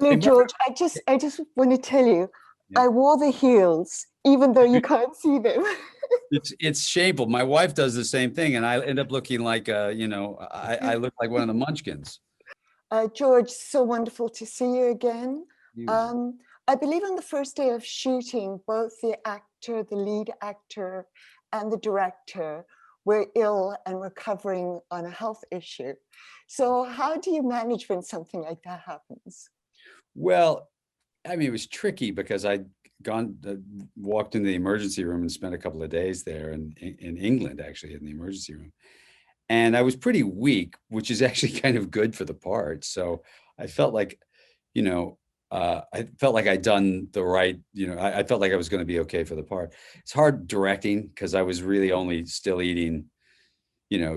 No, Hey, Margaret. George, I just want to tell you, Yeah. I wore the heels, even though you can't see them. It's shameful. My wife does the same thing, and I end up looking like I look like one of the Munchkins. George, so wonderful to see you again. You- Um, I believe on the first day of shooting, both the actor, the lead actor, and the director were ill and recovering on a health issue. So, how do you manage when something like that happens? Well, I mean, it was tricky because I'd gone, walked into the emergency room and spent a couple of days there in England, actually, in the emergency room. And I was pretty weak, which is actually kind of good for the part. So I felt like, I felt like I'd done the right, I felt like I was going to be okay for the part. It's hard directing because I was really only still eating,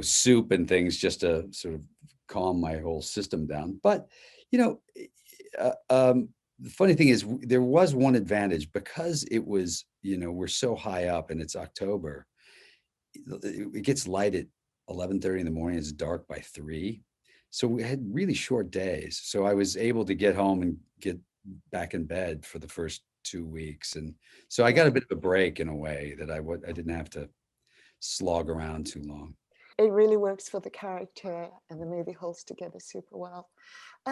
soup and things just to sort of calm my whole system down. But, you know, the funny thing is there was one advantage because it was, we're so high up and it's October. It gets light at 11:30 in the morning. It's dark by 3. So we had really short days. So I was able to get home and get back in bed for the first 2 weeks. And so I got a Yeah. bit of a break in a way that I didn't have to slog around too long. It really works for the character, and the movie holds together super well.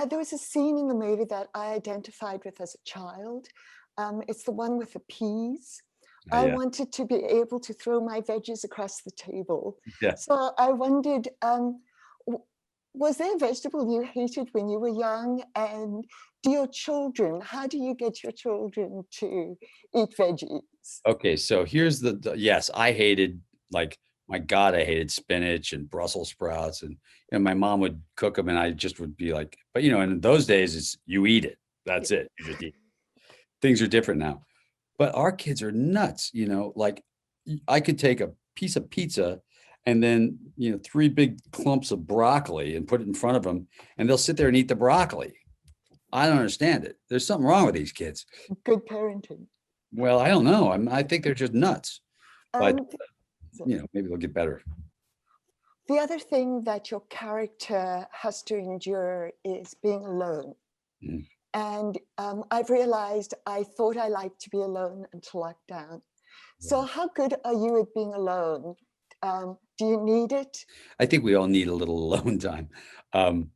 There was a scene in the movie that I identified with as a child. It's the one with the peas. I Yeah. wanted to be able to throw my veggies across the table. Yeah. So I wondered, w- was there a vegetable you hated when you were young? And do your children, how do you get your children to eat veggies? Okay. So here's yes, I hated, like, my God, I hated spinach and Brussels sprouts. And my mom would cook them and I just would be like, but in those days it's you eat it. That's it. You just eat. Things are different now. But our kids are nuts, like I could take a piece of pizza and then, 3 big clumps of broccoli and put it in front of them, and they'll sit there and eat the broccoli. I don't understand it. There's something wrong with these kids. Good parenting. Well, I don't know. I think they're just nuts, but Um, so maybe they'll get better. the other thing that your character has to endure is being alone. Mm. And I've realized I thought I liked to be alone until lockdown. So, Right. how good are you at being alone? Do you need it? I think we all need a little alone time. Um,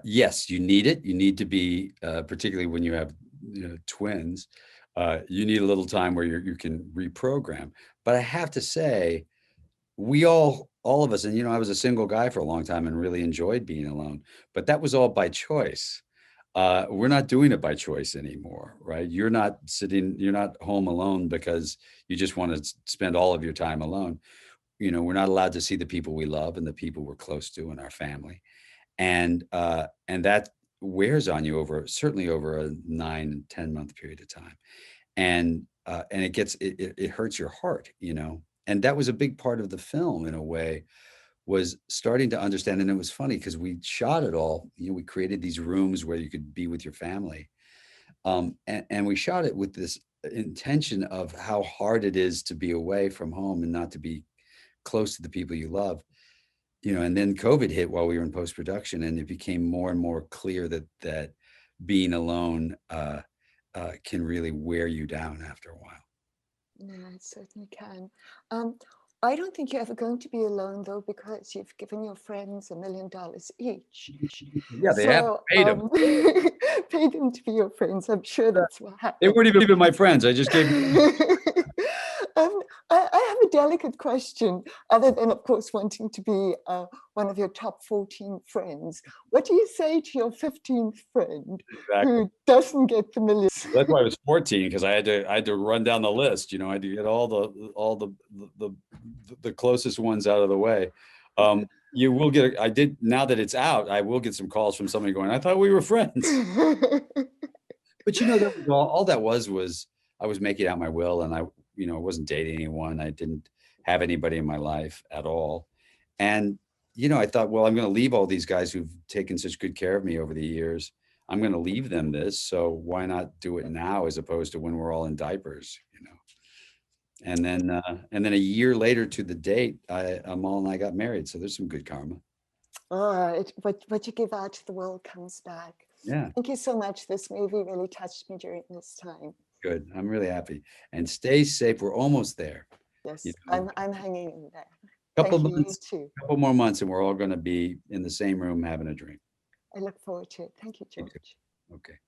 yes, you need it. You need to be, particularly when you have, twins. You need a little time where you can reprogram. But I have to say, we all of us, and I was a single guy for a long time and really enjoyed being alone. But that was all by choice. We're not doing it by choice anymore, right? You're not home alone because you just want to spend all of your time alone. We're not allowed to see the people we love and the people we're close to in our family, and that wears on you certainly over a 9-10 month period of time, and it hurts your heart, and that was a big part of the film in a way, was starting to understand. And it was funny because we shot it all, we created these rooms where you could be with your family, and we shot it with this intention of how hard it is to be away from home and not to be close to the people you love. And then COVID hit while we were in post production, and it became more and more clear that being alone can really wear you down after a while. Yeah, it certainly can. Um, I don't think you're ever going to be alone though, because you've given your friends $1 million each. Yeah, they have So paid them. pay them to be your friends. I'm sure that's what They happened. weren't even my friends. I just gave them. um, I have a delicate question, other than, of course, wanting to be one of your top 14 friends. What do you say to your 15th friend Exactly. who doesn't get the millions? That's why I was 14, because I had to run down the list. I had to get the the closest ones out of the way. You will get. I did, now that it's out. I will get some calls from somebody going, "I thought we were friends." But that was all that was I was making out my will, and I wasn't dating anyone. I didn't have anybody in my life at all. And, I thought, well, I'm going to leave all these guys who've taken such good care of me over the years. I'm going to leave them this. So why not do it now as opposed to when we're all in diapers. And then a year later to the date, Amal and I got married. So there's some good karma. All right, what you give out to the world comes back. Yeah, Thank you so much. This movie really touched me during this time. good. I'm really happy. And stay safe. We're almost there. You Yes, know, I'm hanging in there. couple Thank you, you months, too. couple more months, and we're all going to be in the same room having a drink. I look forward to it. Thank you, Me too. George. Okay.